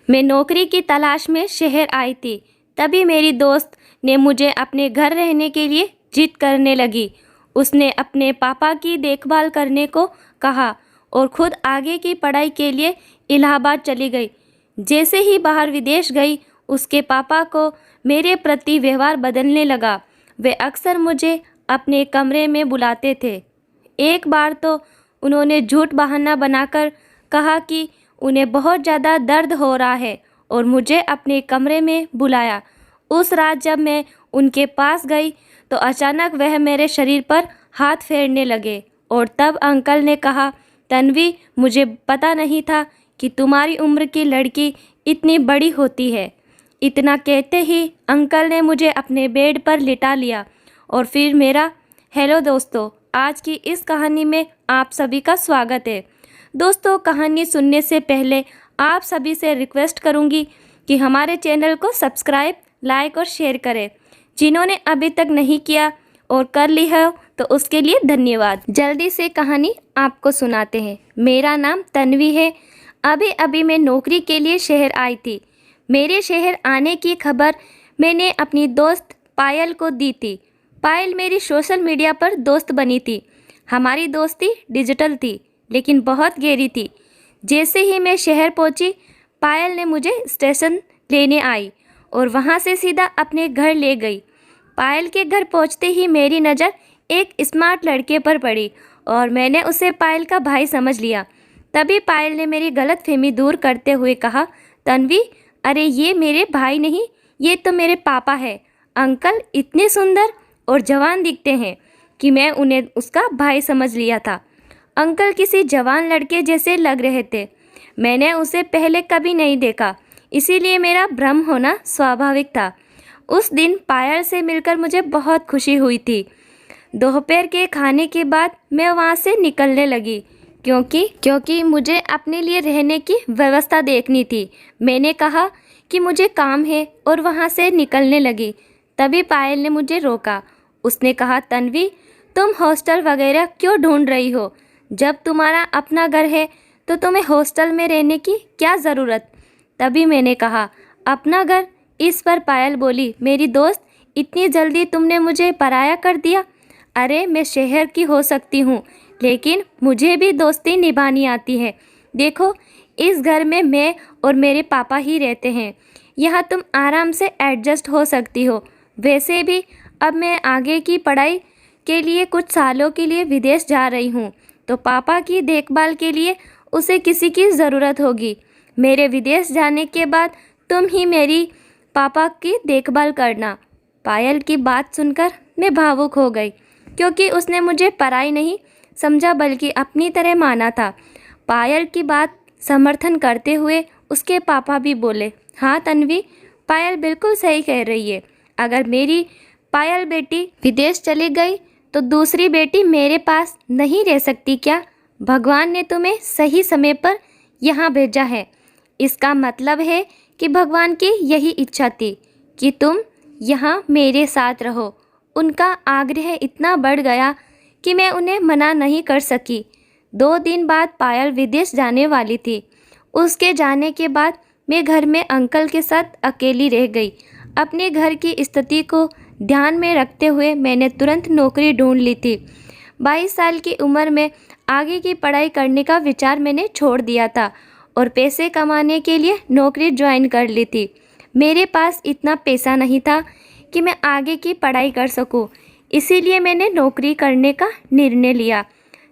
मैं नौकरी की तलाश में शहर आई थी। तभी मेरी दोस्त ने मुझे अपने घर रहने के लिए जिद करने लगी। उसने अपने पापा की देखभाल करने को कहा और खुद आगे की पढ़ाई के लिए इलाहाबाद चली गई। जैसे ही बाहर विदेश गई, उसके पापा को मेरे प्रति व्यवहार बदलने लगा। वे अक्सर मुझे अपने कमरे में बुलाते थे। एक बार तो उन्होंने झूठ बहाना बनाकर कहा कि उन्हें बहुत ज़्यादा दर्द हो रहा है और मुझे अपने कमरे में बुलाया। उस रात जब मैं उनके पास गई तो अचानक वह मेरे शरीर पर हाथ फेरने लगे और तब अंकल ने कहा, तन्वी, मुझे पता नहीं था कि तुम्हारी उम्र की लड़की इतनी बड़ी होती है। इतना कहते ही अंकल ने मुझे अपने बेड पर लिटा लिया और फिर मेरा हेलो दोस्तों, आज की इस कहानी में आप सभी का स्वागत है। दोस्तों, कहानी सुनने से पहले आप सभी से रिक्वेस्ट करूंगी कि हमारे चैनल को सब्सक्राइब, लाइक और शेयर करें। जिन्होंने अभी तक नहीं किया और कर ली है तो उसके लिए धन्यवाद। जल्दी से कहानी आपको सुनाते हैं। मेरा नाम तन्वी है। अभी अभी मैं नौकरी के लिए शहर आई थी। मेरे शहर आने की खबर मैंने अपनी दोस्त पायल को दी थी। पायल मेरी सोशल मीडिया पर दोस्त बनी थी। हमारी दोस्ती डिजिटल थी लेकिन बहुत गहरी थी। जैसे ही मैं शहर पहुंची, पायल ने मुझे स्टेशन लेने आई और वहां से सीधा अपने घर ले गई। पायल के घर पहुंचते ही मेरी नज़र एक स्मार्ट लड़के पर पड़ी और मैंने उसे पायल का भाई समझ लिया। तभी पायल ने मेरी गलतफहमी दूर करते हुए कहा, तन्वी, अरे ये मेरे भाई नहीं, ये तो मेरे पापा है। अंकल इतने सुंदर और जवान दिखते हैं कि मैं उन्हें उसका भाई समझ लिया था। अंकल किसी जवान लड़के जैसे लग रहे थे। मैंने उसे पहले कभी नहीं देखा, इसीलिए मेरा भ्रम होना स्वाभाविक था। उस दिन पायल से मिलकर मुझे बहुत खुशी हुई थी। दोपहर के खाने के बाद मैं वहाँ से निकलने लगी क्योंकि मुझे अपने लिए रहने की व्यवस्था देखनी थी। मैंने कहा कि मुझे काम है और वहाँ से निकलने लगी। तभी पायल ने मुझे रोका। उसने कहा, तन्वी, तुम हॉस्टल वगैरह क्यों ढूंढ रही हो? जब तुम्हारा अपना घर है तो तुम्हें हॉस्टल में रहने की क्या ज़रूरत? तभी मैंने कहा, अपना घर? इस पर पायल बोली, मेरी दोस्त, इतनी जल्दी तुमने मुझे पराया कर दिया? अरे मैं शहर की हो सकती हूँ लेकिन मुझे भी दोस्ती निभानी आती है। देखो, इस घर में मैं और मेरे पापा ही रहते हैं। यहाँ तुम आराम से एडजस्ट हो सकती हो। वैसे भी अब मैं आगे की पढ़ाई के लिए कुछ सालों के लिए विदेश जा रही हूँ तो पापा की देखभाल के लिए उसे किसी की ज़रूरत होगी। मेरे विदेश जाने के बाद तुम ही मेरी पापा की देखभाल करना। पायल की बात सुनकर मैं भावुक हो गई क्योंकि उसने मुझे पराई नहीं समझा बल्कि अपनी तरह माना था। पायल की बात समर्थन करते हुए उसके पापा भी बोले, हाँ तन्वी, पायल बिल्कुल सही कह रही है। अगर मेरी पायल बेटी विदेश चली गई तो दूसरी बेटी मेरे पास नहीं रह सकती क्या? भगवान ने तुम्हें सही समय पर यहाँ भेजा है। इसका मतलब है कि भगवान की यही इच्छा थी कि तुम यहाँ मेरे साथ रहो। उनका आग्रह इतना बढ़ गया कि मैं उन्हें मना नहीं कर सकी। 2 दिन बाद पायल विदेश जाने वाली थी। उसके जाने के बाद मैं घर में अंकल के साथ अकेली रह गई। अपने घर की स्थिति को ध्यान में रखते हुए मैंने तुरंत नौकरी ढूंढ ली थी। 22 साल की उम्र में आगे की पढ़ाई करने का विचार मैंने छोड़ दिया था और पैसे कमाने के लिए नौकरी ज्वाइन कर ली थी। मेरे पास इतना पैसा नहीं था कि मैं आगे की पढ़ाई कर सकूं, इसीलिए मैंने नौकरी करने का निर्णय लिया।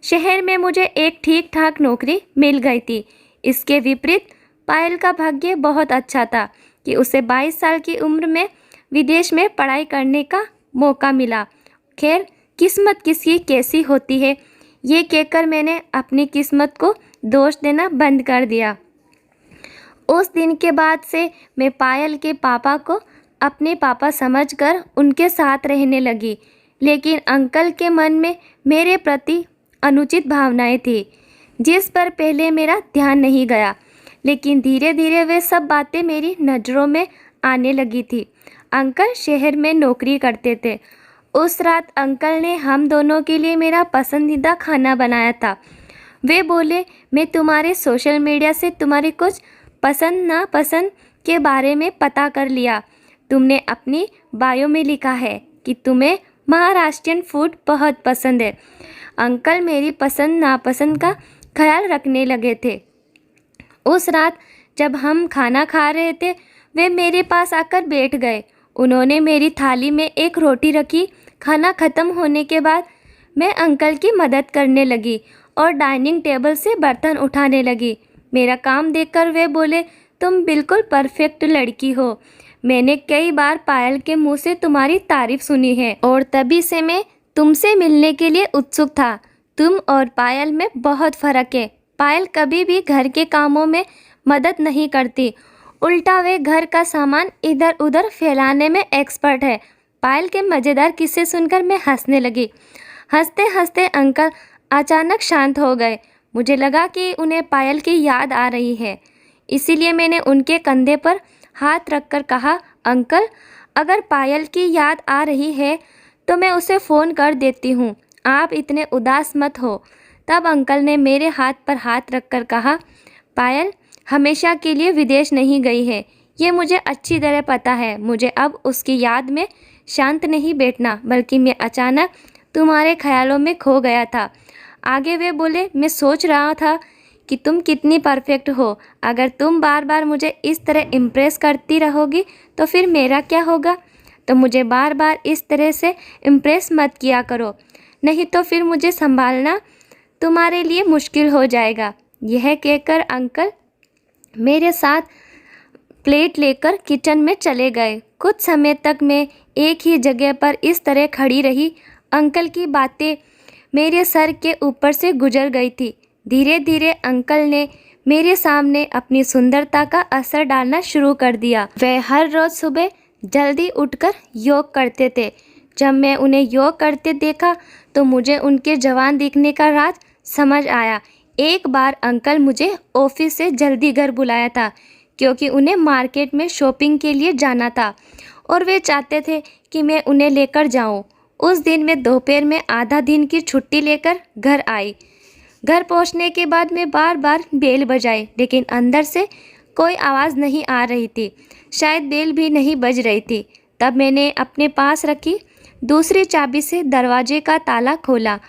शहर में मुझे एक ठीक ठाक नौकरी मिल गई थी। इसके विपरीत पायल का भाग्य बहुत अच्छा था कि उसे 22 साल की उम्र में विदेश में पढ़ाई करने का मौका मिला। खैर, किस्मत किसकी कैसी होती है, ये कहकर मैंने अपनी किस्मत को दोष देना बंद कर दिया। उस दिन के बाद से मैं पायल के पापा को अपने पापा समझकर उनके साथ रहने लगी। लेकिन अंकल के मन में मेरे प्रति अनुचित भावनाएं थी जिस पर पहले मेरा ध्यान नहीं गया। लेकिन धीरे धीरे वे सब बातें मेरी नज़रों में आने लगी थी। अंकल शहर में नौकरी करते थे। उस रात अंकल ने हम दोनों के लिए मेरा पसंदीदा खाना बनाया था। वे बोले, मैं तुम्हारे सोशल मीडिया से तुम्हारी कुछ पसंद नापसंद के बारे में पता कर लिया। तुमने अपनी बायो में लिखा है कि तुम्हें महाराष्ट्रियन फूड बहुत पसंद है। अंकल मेरी पसंद नापसंद का ख्याल रखने लगे थे। उस रात जब हम खाना खा रहे थे, वे मेरे पास आकर बैठ गए। उन्होंने मेरी थाली में एक रोटी रखी। खाना ख़त्म होने के बाद मैं अंकल की मदद करने लगी और डाइनिंग टेबल से बर्तन उठाने लगी। मेरा काम देखकर वे बोले, तुम बिल्कुल परफेक्ट लड़की हो। मैंने कई बार पायल के मुंह से तुम्हारी तारीफ सुनी है और तभी से मैं तुमसे मिलने के लिए उत्सुक था। तुम और पायल में बहुत फ़र्क है। पायल कभी भी घर के कामों में मदद नहीं करती, उल्टा वे घर का सामान इधर उधर फैलाने में एक्सपर्ट है। पायल के मज़ेदार किस्से सुनकर मैं हंसने लगी। हंसते हंसते अंकल अचानक शांत हो गए। मुझे लगा कि उन्हें पायल की याद आ रही है, इसीलिए मैंने उनके कंधे पर हाथ रखकर कहा, अंकल अगर पायल की याद आ रही है तो मैं उसे फ़ोन कर देती हूँ, आप इतने उदास मत हो। तब अंकल ने मेरे हाथ पर हाथ रखकर कहा, पायल हमेशा के लिए विदेश नहीं गई है, ये मुझे अच्छी तरह पता है। मुझे अब उसकी याद में शांत नहीं बैठना, बल्कि मैं अचानक तुम्हारे ख्यालों में खो गया था। आगे वे बोले, मैं सोच रहा था कि तुम कितनी परफेक्ट हो। अगर तुम बार बार मुझे इस तरह इम्प्रेस करती रहोगी तो फिर मेरा क्या होगा। तो मुझे बार बार इस तरह से इम्प्रेस मत किया करो, नहीं तो फिर मुझे संभालना तुम्हारे लिए मुश्किल हो जाएगा। यह कहकर अंकल मेरे साथ प्लेट लेकर किचन में चले गए। कुछ समय तक मैं एक ही जगह पर इस तरह खड़ी रही। अंकल की बातें मेरे सर के ऊपर से गुजर गई थी। धीरे धीरे अंकल ने मेरे सामने अपनी सुंदरता का असर डालना शुरू कर दिया। वह हर रोज़ सुबह जल्दी उठकर योग करते थे। जब मैं उन्हें योग करते देखा तो मुझे उनके जवान दिखने का राज समझ आया। एक बार अंकल मुझे ऑफिस से जल्दी घर बुलाया था, क्योंकि उन्हें मार्केट में शॉपिंग के लिए जाना था और वे चाहते थे कि मैं उन्हें लेकर जाऊं। उस दिन मैं दोपहर में आधा दिन की छुट्टी लेकर घर आई। घर पहुंचने के बाद मैं बार बार बेल बजाई, लेकिन अंदर से कोई आवाज़ नहीं आ रही थी। शायद बेल भी नहीं बज रही थी। तब मैंने अपने पास रखी दूसरी चाबी से दरवाजे का ताला खोला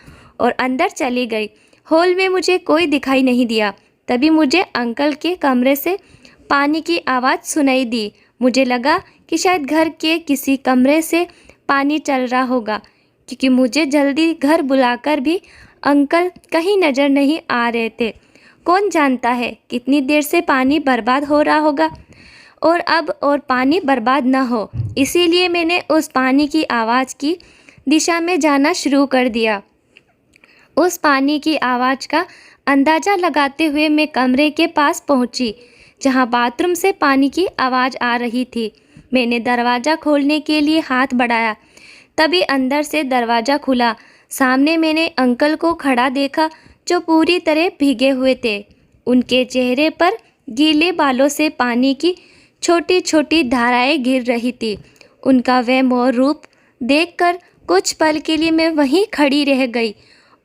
और अंदर चली गई। हॉल में मुझे कोई दिखाई नहीं दिया। तभी मुझे अंकल के कमरे से पानी की आवाज़ सुनाई दी। मुझे लगा कि शायद घर के किसी कमरे से पानी चल रहा होगा, क्योंकि मुझे जल्दी घर बुलाकर भी अंकल कहीं नज़र नहीं आ रहे थे। कौन जानता है कितनी देर से पानी बर्बाद हो रहा होगा और अब और पानी बर्बाद ना हो। इसीलिए मैंने उस पानी की आवाज़ की दिशा में जाना शुरू कर दिया। उस पानी की आवाज़ का अंदाज़ा लगाते हुए मैं कमरे के पास पहुंची, जहां बाथरूम से पानी की आवाज़ आ रही थी। मैंने दरवाज़ा खोलने के लिए हाथ बढ़ाया, तभी अंदर से दरवाज़ा खुला। सामने मैंने अंकल को खड़ा देखा, जो पूरी तरह भीगे हुए थे। उनके चेहरे पर गीले बालों से पानी की छोटी छोटी धाराएं गिर रही थी। उनका वह मोह रूप देखकर कुछ पल के लिए मैं वहीं खड़ी रह गई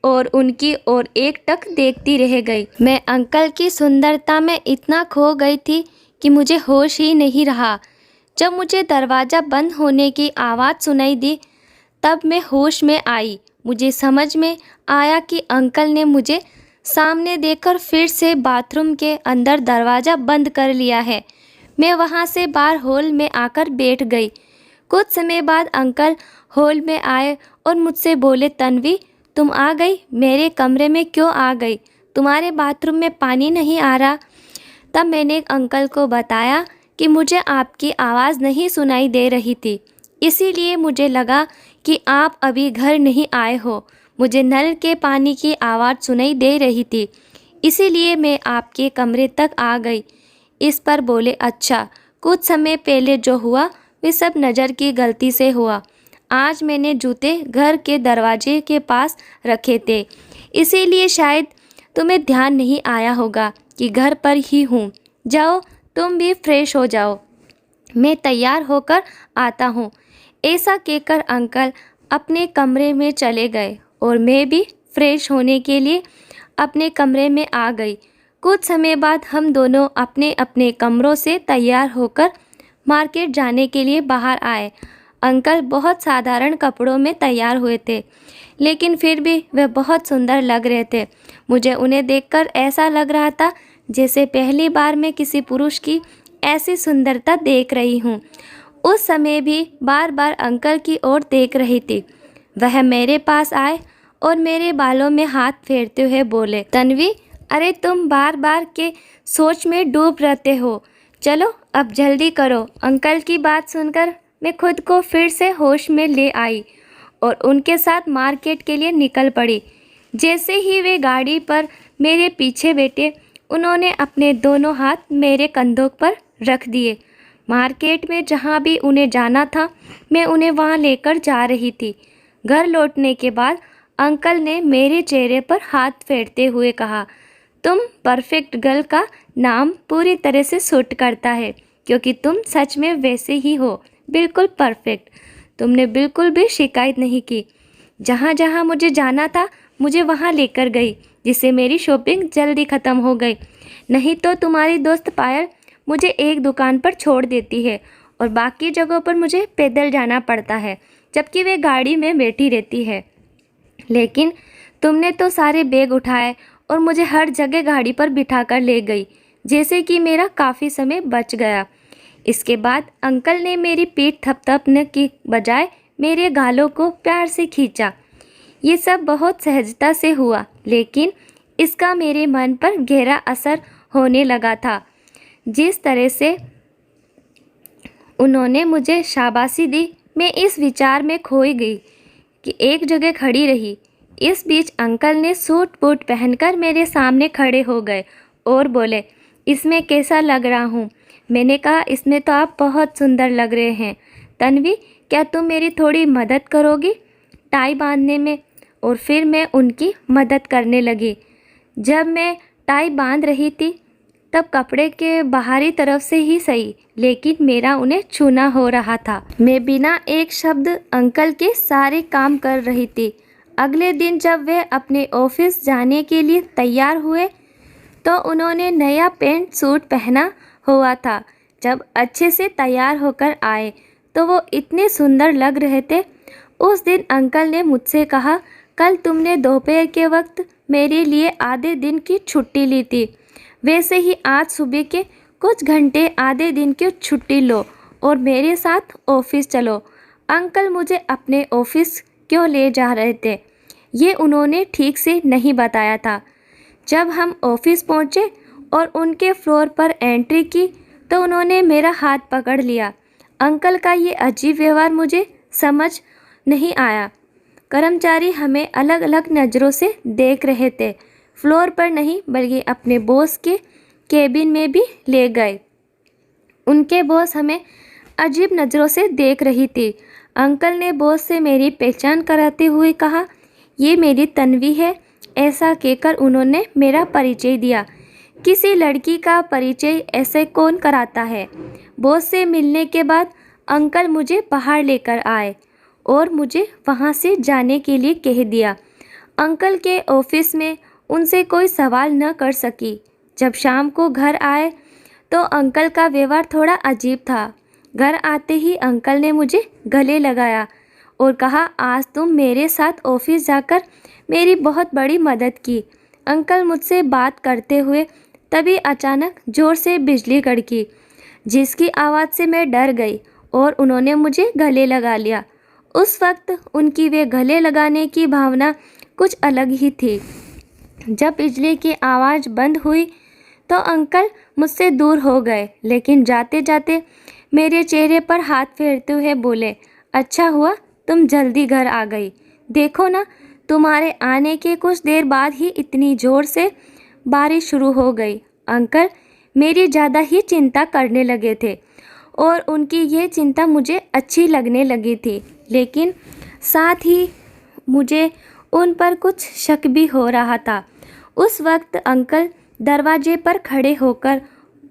और उनकी ओर एकटक देखती रह गई। मैं अंकल की सुंदरता में इतना खो गई थी कि मुझे होश ही नहीं रहा। जब मुझे दरवाज़ा बंद होने की आवाज़ सुनाई दी, तब मैं होश में आई। मुझे समझ में आया कि अंकल ने मुझे सामने देखकर फिर से बाथरूम के अंदर दरवाज़ा बंद कर लिया है। मैं वहाँ से बाहर हॉल में आकर बैठ गई। कुछ समय बाद अंकल हॉल में आए और मुझसे बोले, तन्वी तुम आ गई? मेरे कमरे में क्यों आ गई? तुम्हारे बाथरूम में पानी नहीं आ रहा। तब मैंने अंकल को बताया कि मुझे आपकी आवाज़ नहीं सुनाई दे रही थी, इसीलिए मुझे लगा कि आप अभी घर नहीं आए हो। मुझे नल के पानी की आवाज़ सुनाई दे रही थी, इसीलिए मैं आपके कमरे तक आ गई। इस पर बोले, अच्छा, कुछ समय पहले जो हुआ वे सब नज़र की गलती से हुआ। आज मैंने जूते घर के दरवाजे के पास रखे थे, इसीलिए शायद तुम्हें ध्यान नहीं आया होगा कि घर पर ही हूँ। जाओ, तुम भी फ्रेश हो जाओ, मैं तैयार होकर आता हूँ। ऐसा कहकर अंकल अपने कमरे में चले गए और मैं भी फ्रेश होने के लिए अपने कमरे में आ गई। कुछ समय बाद हम दोनों अपने अपने कमरों से तैयार होकर मार्केट जाने के लिए बाहर आए। अंकल बहुत साधारण कपड़ों में तैयार हुए थे, लेकिन फिर भी वे बहुत सुंदर लग रहे थे। मुझे उन्हें देखकर ऐसा लग रहा था जैसे पहली बार मैं किसी पुरुष की ऐसी सुंदरता देख रही हूँ। उस समय भी बार बार अंकल की ओर देख रही थी। वह मेरे पास आए और मेरे बालों में हाथ फेरते हुए बोले, तन्वी, अरे तुम बार बार के सोच में डूब रहते हो, चलो अब जल्दी करो। अंकल की बात सुनकर मैं खुद को फिर से होश में ले आई और उनके साथ मार्केट के लिए निकल पड़ी। जैसे ही वे गाड़ी पर मेरे पीछे बैठे, उन्होंने अपने दोनों हाथ मेरे कंधों पर रख दिए। मार्केट में जहाँ भी उन्हें जाना था, मैं उन्हें वहाँ लेकर जा रही थी। घर लौटने के बाद अंकल ने मेरे चेहरे पर हाथ फेरते हुए कहा, तुम परफेक्ट गर्ल का नाम पूरी तरह से सूट करता है, क्योंकि तुम सच में वैसे ही हो, बिल्कुल परफेक्ट। तुमने बिल्कुल भी शिकायत नहीं की। जहाँ जहाँ मुझे जाना था मुझे वहाँ लेकर गई, जिससे मेरी शॉपिंग जल्दी ख़त्म हो गई। नहीं तो तुम्हारी दोस्त पायल मुझे एक दुकान पर छोड़ देती है और बाकी जगहों पर मुझे पैदल जाना पड़ता है, जबकि वे गाड़ी में बैठी रहती है। लेकिन तुमने तो सारे बैग उठाए और मुझे हर जगह गाड़ी पर बिठाकर ले गई, जैसे कि मेरा काफ़ी समय बच गया। इसके बाद अंकल ने मेरी पीठ थपथपने की बजाय मेरे गालों को प्यार से खींचा। ये सब बहुत सहजता से हुआ, लेकिन इसका मेरे मन पर गहरा असर होने लगा था। जिस तरह से उन्होंने मुझे शाबाशी दी, मैं इस विचार में खोई गई कि एक जगह खड़ी रही। इस बीच अंकल ने सूट बूट पहनकर मेरे सामने खड़े हो गए और बोले, इसमें कैसा लग रहा हूँ? मैंने कहा, इसमें तो आप बहुत सुंदर लग रहे हैं। तन्वी, क्या तुम मेरी थोड़ी मदद करोगी टाई बांधने में? और फिर मैं उनकी मदद करने लगी। जब मैं टाई बांध रही थी तब कपड़े के बाहरी तरफ से ही सही, लेकिन मेरा उन्हें छूना हो रहा था। मैं बिना एक शब्द अंकल के सारे काम कर रही थी। अगले दिन जब वे अपने ऑफिस जाने के लिए तैयार हुए तो उन्होंने नया पैंट सूट पहना हुआ था। जब अच्छे से तैयार होकर आए तो वो इतने सुंदर लग रहे थे। उस दिन अंकल ने मुझसे कहा, कल तुमने दोपहर के वक्त मेरे लिए आधे दिन की छुट्टी ली थी, वैसे ही आज सुबह के कुछ घंटे आधे दिन की छुट्टी लो और मेरे साथ ऑफिस चलो। अंकल मुझे अपने ऑफिस क्यों ले जा रहे थे, ये उन्होंने ठीक से नहीं बताया था। जब हम ऑफिस पहुँचे और उनके फ्लोर पर एंट्री की तो उन्होंने मेरा हाथ पकड़ लिया। अंकल का ये अजीब व्यवहार मुझे समझ नहीं आया। कर्मचारी हमें अलग अलग नज़रों से देख रहे थे। फ्लोर पर नहीं बल्कि अपने बॉस के केबिन में भी ले गए। उनके बॉस हमें अजीब नज़रों से देख रही थी। अंकल ने बॉस से मेरी पहचान कराते हुए कहा, ये मेरी तन्वी है। ऐसा कहकर उन्होंने मेरा परिचय दिया। किसी लड़की का परिचय ऐसे कौन कराता है? बॉस से मिलने के बाद अंकल मुझे बाहर लेकर आए और मुझे वहाँ से जाने के लिए कह दिया। अंकल के ऑफिस में उनसे कोई सवाल न कर सकी। जब शाम को घर आए तो अंकल का व्यवहार थोड़ा अजीब था। घर आते ही अंकल ने मुझे गले लगाया और कहा, आज तुम मेरे साथ ऑफिस जाकर मेरी बहुत बड़ी मदद की। अंकल मुझसे बात करते हुए तभी अचानक ज़ोर से बिजली कड़की, जिसकी आवाज़ से मैं डर गई और उन्होंने मुझे गले लगा लिया। उस वक्त उनकी वे गले लगाने की भावना कुछ अलग ही थी। जब बिजली की आवाज़ बंद हुई तो अंकल मुझसे दूर हो गए, लेकिन जाते जाते मेरे चेहरे पर हाथ फेरते हुए बोले, अच्छा हुआ तुम जल्दी घर आ गई। देखो ना, तुम्हारे आने के कुछ देर बाद ही इतनी ज़ोर से बारिश शुरू हो गई। अंकल मेरी ज़्यादा ही चिंता करने लगे थे और उनकी ये चिंता मुझे अच्छी लगने लगी थी, लेकिन साथ ही मुझे उन पर कुछ शक भी हो रहा था। उस वक्त अंकल दरवाजे पर खड़े होकर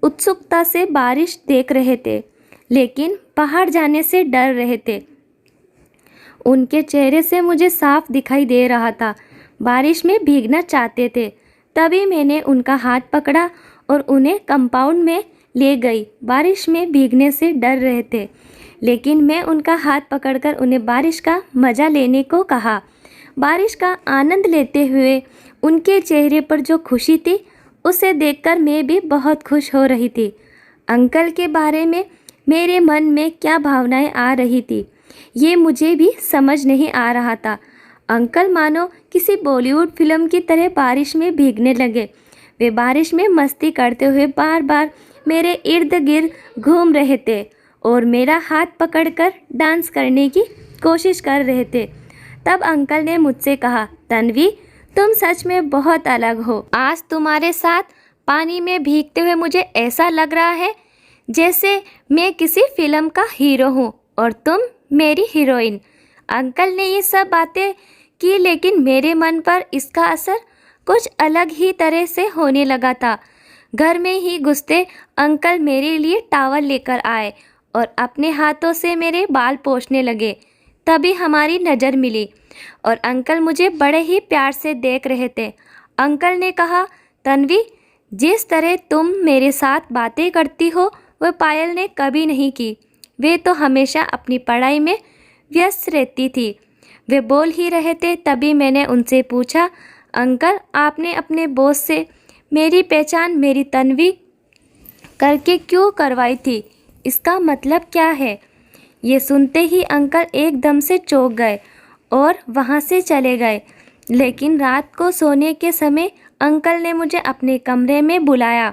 उत्सुकता से बारिश देख रहे थे, लेकिन बाहर जाने से डर रहे थे। उनके चेहरे से मुझे साफ दिखाई दे रहा था बारिश में भीगना चाहते थे। तभी मैंने उनका हाथ पकड़ा और उन्हें कंपाउंड में ले गई। बारिश में भीगने से डर रहे थे, लेकिन मैं उनका हाथ पकड़कर उन्हें बारिश का मज़ा लेने को कहा। बारिश का आनंद लेते हुए उनके चेहरे पर जो खुशी थी, उसे देखकर मैं भी बहुत खुश हो रही थी। अंकल के बारे में मेरे मन में क्या भावनाएं आ रही थी, ये मुझे भी समझ नहीं आ रहा था। अंकल मानो किसी बॉलीवुड फिल्म की तरह बारिश में भीगने लगे। वे बारिश में मस्ती करते हुए बार बार मेरे इर्द गिर्द घूम रहे थे और मेरा हाथ पकड़कर डांस करने की कोशिश कर रहे थे। तब अंकल ने मुझसे कहा, तन्वी, तुम सच में बहुत अलग हो। आज तुम्हारे साथ पानी में भीगते हुए मुझे ऐसा लग रहा है जैसे मैं किसी फिल्म का हीरो हूँ और तुम मेरी हीरोइन। अंकल ने ये सब बातें की, लेकिन मेरे मन पर इसका असर कुछ अलग ही तरह से होने लगा था। घर में ही घुसते अंकल मेरे लिए टॉवल लेकर आए और अपने हाथों से मेरे बाल पोंछने लगे। तभी हमारी नज़र मिली और अंकल मुझे बड़े ही प्यार से देख रहे थे। अंकल ने कहा, तन्वी, जिस तरह तुम मेरे साथ बातें करती हो वह पायल ने कभी नहीं की। वे तो हमेशा अपनी पढ़ाई में व्यस्त रहती थी। वे बोल ही रहे थे, तभी मैंने उनसे पूछा, अंकल, आपने अपने बॉस से मेरी पहचान मेरी तन्वी करके क्यों करवाई थी? इसका मतलब क्या है? ये सुनते ही अंकल एकदम से चौंक गए और वहाँ से चले गए। लेकिन रात को सोने के समय अंकल ने मुझे अपने कमरे में बुलाया।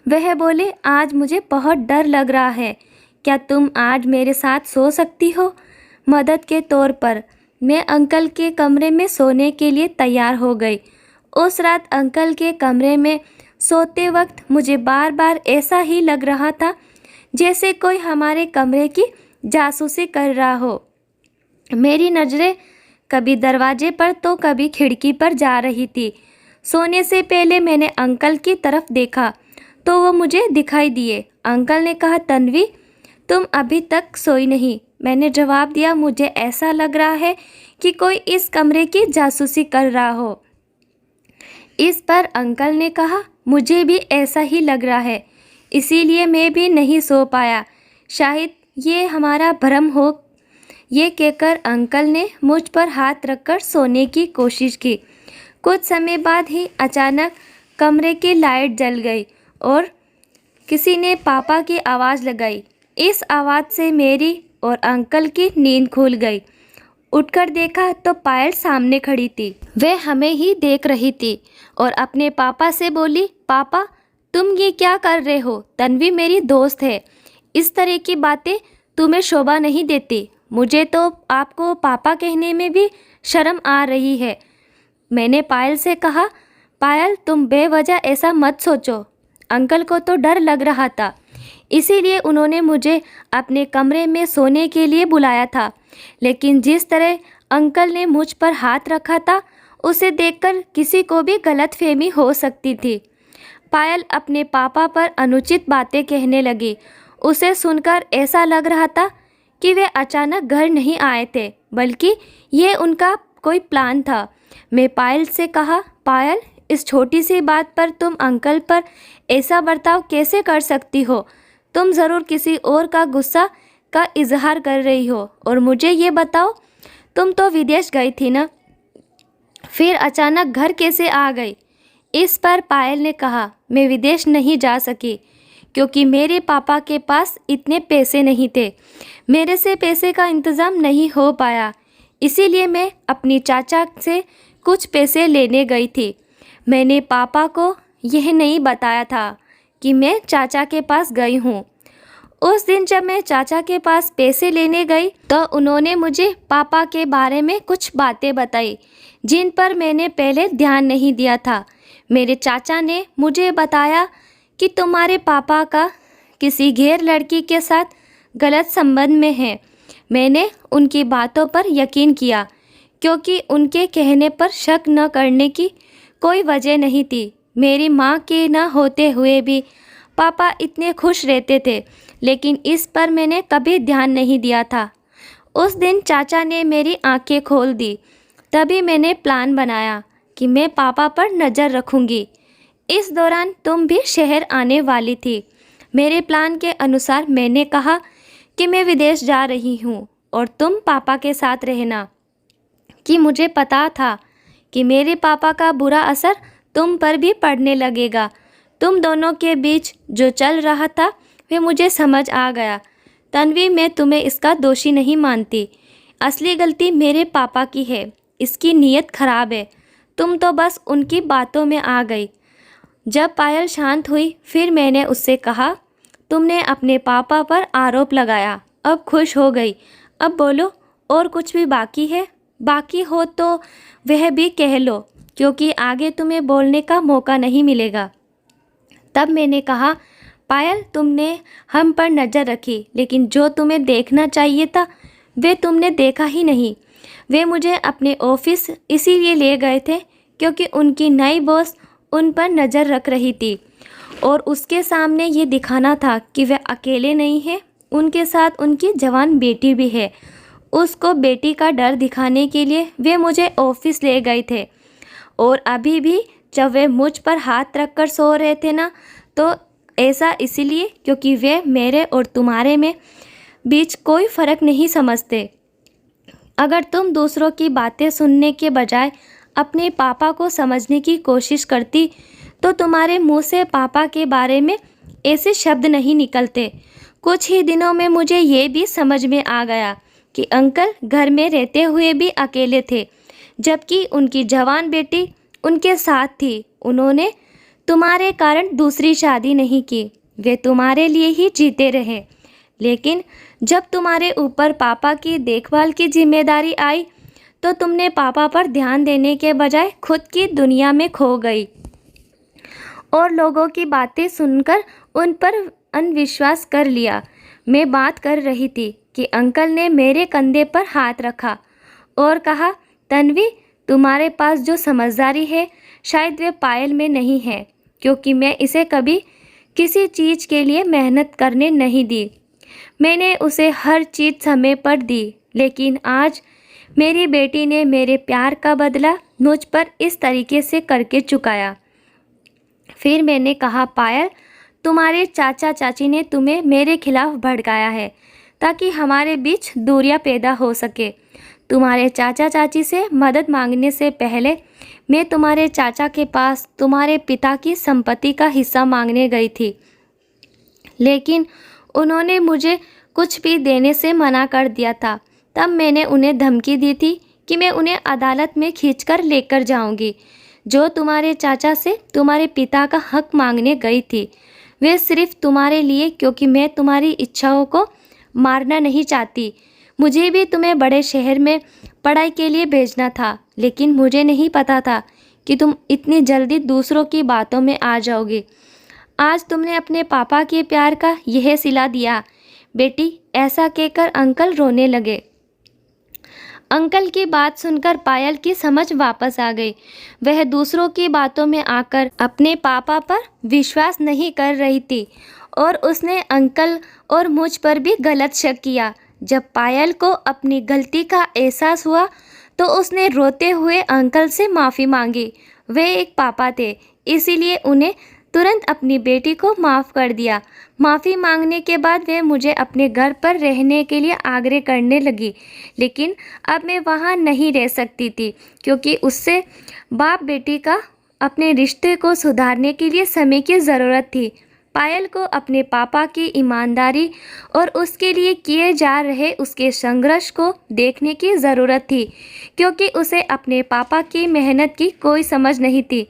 वह बोले, आज मुझे बहुत डर लग रहा है, क्या तुम आज मेरे साथ सो सकती हो? मदद के तौर पर मैं अंकल के कमरे में सोने के लिए तैयार हो गई। उस रात अंकल के कमरे में सोते वक्त मुझे बार बार ऐसा ही लग रहा था जैसे कोई हमारे कमरे की जासूसी कर रहा हो। मेरी नज़रें कभी दरवाजे पर तो कभी खिड़की पर जा रही थी। सोने से पहले मैंने अंकल की तरफ देखा तो वो मुझे दिखाई दिए। अंकल ने कहा, तन्वी, तुम अभी तक सोई नहीं। मैंने जवाब दिया, मुझे ऐसा लग रहा है कि कोई इस कमरे की जासूसी कर रहा हो। इस पर अंकल ने कहा, मुझे भी ऐसा ही लग रहा है, इसीलिए मैं भी नहीं सो पाया। शायद ये हमारा भ्रम हो। ये कहकर अंकल ने मुझ पर हाथ रखकर सोने की कोशिश की। कुछ समय बाद ही अचानक कमरे की लाइट जल गई और किसी ने पापा की आवाज़ लगाई। इस आवाज़ से मेरी और अंकल की नींद खुल गई। उठकर देखा तो पायल सामने खड़ी थी। वह हमें ही देख रही थी और अपने पापा से बोली, पापा, तुम ये क्या कर रहे हो? तन्वी मेरी दोस्त है, इस तरह की बातें तुम्हें शोभा नहीं देती। मुझे तो आपको पापा कहने में भी शर्म आ रही है। मैंने पायल से कहा, पायल, तुम बेवजह ऐसा मत सोचो। अंकल को तो डर लग रहा था, इसीलिए उन्होंने मुझे अपने कमरे में सोने के लिए बुलाया था। लेकिन जिस तरह अंकल ने मुझ पर हाथ रखा था, उसे देखकर किसी को भी गलतफहमी हो सकती थी। पायल अपने पापा पर अनुचित बातें कहने लगी। उसे सुनकर ऐसा लग रहा था कि वे अचानक घर नहीं आए थे, बल्कि ये उनका कोई प्लान था। मैं पायल से कहा, पायल, इस छोटी सी बात पर तुम अंकल पर ऐसा बर्ताव कैसे कर सकती हो? तुम ज़रूर किसी और का गुस्सा का इजहार कर रही हो। और मुझे ये बताओ, तुम तो विदेश गई थी ना, फिर अचानक घर कैसे आ गई? इस पर पायल ने कहा, मैं विदेश नहीं जा सकी क्योंकि मेरे पापा के पास इतने पैसे नहीं थे। मेरे से पैसे का इंतज़ाम नहीं हो पाया, इसीलिए मैं अपनी चाचा से कुछ पैसे लेने गई थी। मैंने पापा को यह नहीं बताया था कि मैं चाचा के पास गई हूँ। उस दिन जब मैं चाचा के पास पैसे लेने गई तो उन्होंने मुझे पापा के बारे में कुछ बातें बताई जिन पर मैंने पहले ध्यान नहीं दिया था। मेरे चाचा ने मुझे बताया कि तुम्हारे पापा का किसी गैर लड़की के साथ गलत संबंध में है। मैंने उनकी बातों पर यकीन किया क्योंकि उनके कहने पर शक न करने की कोई वजह नहीं थी। मेरी माँ के न होते हुए भी पापा इतने खुश रहते थे, लेकिन इस पर मैंने कभी ध्यान नहीं दिया था। उस दिन चाचा ने मेरी आंखें खोल दी। तभी मैंने प्लान बनाया कि मैं पापा पर नज़र रखूँगी। इस दौरान तुम भी शहर आने वाली थी। मेरे प्लान के अनुसार मैंने कहा कि मैं विदेश जा रही हूँ और तुम पापा के साथ रहना, कि मुझे पता था कि मेरे पापा का बुरा असर तुम पर भी पड़ने लगेगा। तुम दोनों के बीच जो चल रहा था वह मुझे समझ आ गया। तन्वी, मैं तुम्हें इसका दोषी नहीं मानती। असली गलती मेरे पापा की है। इसकी नीयत खराब है। तुम तो बस उनकी बातों में आ गई। जब पायल शांत हुई फिर मैंने उससे कहा, तुमने अपने पापा पर आरोप लगाया, अब खुश हो गई। अब बोलो, और कुछ भी बाकी है? बाकी हो तो वह भी कह लो, क्योंकि आगे तुम्हें बोलने का मौका नहीं मिलेगा। तब मैंने कहा, पायल, तुमने हम पर नज़र रखी, लेकिन जो तुम्हें देखना चाहिए था वे तुमने देखा ही नहीं। वे मुझे अपने ऑफिस इसीलिए ले गए थे क्योंकि उनकी नई बॉस उन पर नज़र रख रही थी और उसके सामने ये दिखाना था कि वे अकेले नहीं हैं, उनके साथ उनकी जवान बेटी भी है। उसको बेटी का डर दिखाने के लिए वे मुझे ऑफिस ले गए थे। और अभी भी जब वे मुझ पर हाथ रखकर सो रहे थे ना, तो ऐसा इसलिए क्योंकि वे मेरे और तुम्हारे में बीच कोई फ़र्क नहीं समझते। अगर तुम दूसरों की बातें सुनने के बजाय अपने पापा को समझने की कोशिश करती तो तुम्हारे मुंह से पापा के बारे में ऐसे शब्द नहीं निकलते। कुछ ही दिनों में मुझे ये भी समझ में आ गया कि अंकल घर में रहते हुए भी अकेले थे, जबकि उनकी जवान बेटी उनके साथ थी। उन्होंने तुम्हारे कारण दूसरी शादी नहीं की, वे तुम्हारे लिए ही जीते रहे। लेकिन जब तुम्हारे ऊपर पापा की देखभाल की जिम्मेदारी आई तो तुमने पापा पर ध्यान देने के बजाय खुद की दुनिया में खो गई और लोगों की बातें सुनकर उन पर अनविश्वास कर लिया। मैं बात कर रही थी कि अंकल ने मेरे कंधे पर हाथ रखा और कहा, तन्वी, तुम्हारे पास जो समझदारी है शायद वे पायल में नहीं है, क्योंकि मैं इसे कभी किसी चीज़ के लिए मेहनत करने नहीं दी। मैंने उसे हर चीज़ समय पर दी, लेकिन आज मेरी बेटी ने मेरे प्यार का बदला मुझ पर इस तरीके से करके चुकाया। फिर मैंने कहा, पायल, तुम्हारे चाचा चाची ने तुम्हें मेरे खिलाफ भड़काया है ताकि हमारे बीच दूरियां पैदा हो सके। तुम्हारे चाचा चाची से मदद मांगने से पहले मैं तुम्हारे चाचा के पास तुम्हारे पिता की संपत्ति का हिस्सा मांगने गई थी, लेकिन उन्होंने मुझे कुछ भी देने से मना कर दिया था। तब मैंने उन्हें धमकी दी थी कि मैं उन्हें अदालत में खींचकर लेकर जाऊंगी। जो तुम्हारे चाचा से तुम्हारे पिता का हक मांगने गई थी, वे सिर्फ तुम्हारे लिए, क्योंकि मैं तुम्हारी इच्छाओं को मारना नहीं चाहती। मुझे भी तुम्हें बड़े शहर में पढ़ाई के लिए भेजना था, लेकिन मुझे नहीं पता था कि तुम इतनी जल्दी दूसरों की बातों में आ जाओगी। आज तुमने अपने पापा के प्यार का यह सिला दिया। बेटी, ऐसा कहकर अंकल रोने लगे। अंकल की बात सुनकर पायल की समझ वापस आ गई। वह दूसरों की बातों में आकर अपने पापा पर विश्वास नहीं कर रही थी और उसने अंकल और मुझ पर भी गलत शक किया। जब पायल को अपनी गलती का एहसास हुआ तो उसने रोते हुए अंकल से माफ़ी मांगी। वे एक पापा थे, इसीलिए उन्हें तुरंत अपनी बेटी को माफ़ कर दिया। माफ़ी मांगने के बाद वे मुझे अपने घर पर रहने के लिए आग्रह करने लगी, लेकिन अब मैं वहाँ नहीं रह सकती थी, क्योंकि उससे बाप बेटी का अपने रिश्ते को सुधारने के लिए समय की ज़रूरत थी। पायल को अपने पापा की ईमानदारी और उसके लिए किए जा रहे उसके संघर्ष को देखने की ज़रूरत थी, क्योंकि उसे अपने पापा की मेहनत की कोई समझ नहीं थी।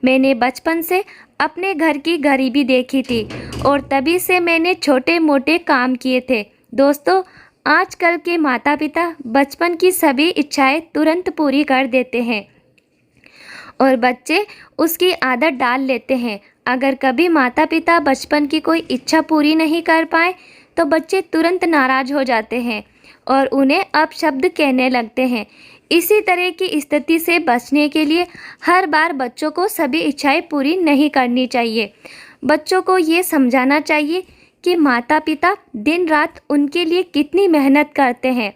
मैंने बचपन से अपने घर की गरीबी देखी थी और तभी से मैंने छोटे मोटे काम किए थे। दोस्तों, आजकल के माता पिता बचपन की सभी इच्छाएं तुरंत पूरी कर देते हैं और बच्चे उसकी आदत डाल लेते हैं। अगर कभी माता पिता बचपन की कोई इच्छा पूरी नहीं कर पाए तो बच्चे तुरंत नाराज़ हो जाते हैं और उन्हें अपशब्द कहने लगते हैं। इसी तरह की स्थिति से बचने के लिए हर बार बच्चों को सभी इच्छाएं पूरी नहीं करनी चाहिए। बच्चों को ये समझाना चाहिए कि माता पिता दिन रात उनके लिए कितनी मेहनत करते हैं।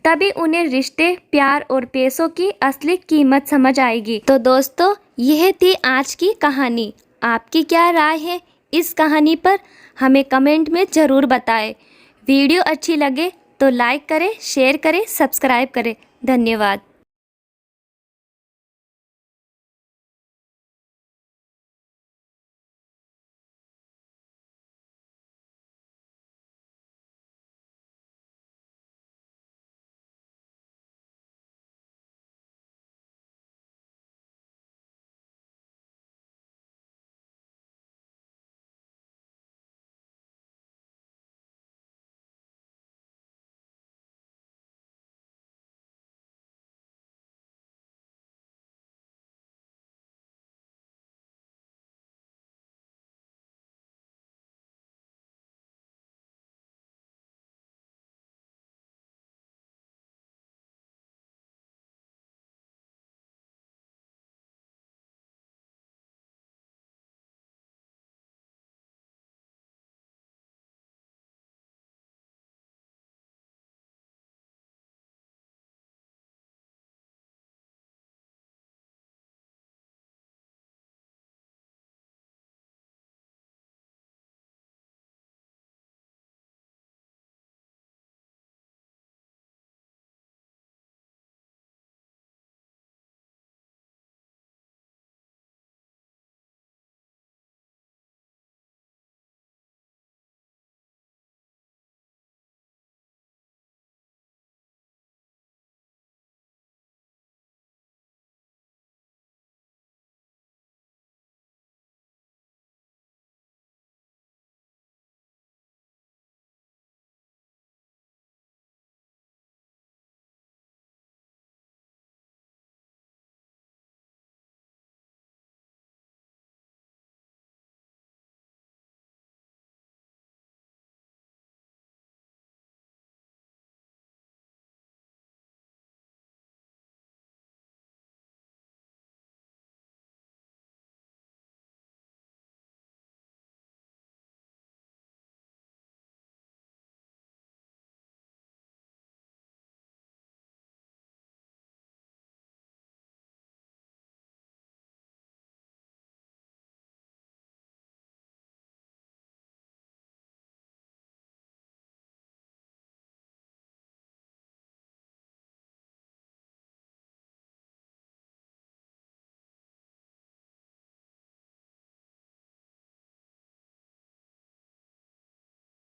तभी उन्हें रिश्ते, प्यार और पैसों की असली कीमत समझ आएगी। तो दोस्तों, यह थी आज की कहानी। आपकी क्या राय है इस कहानी पर, हमें कमेंट में ज़रूर बताएं। वीडियो अच्छी लगे तो लाइक करें, शेयर करें, सब्सक्राइब करें। धन्यवाद।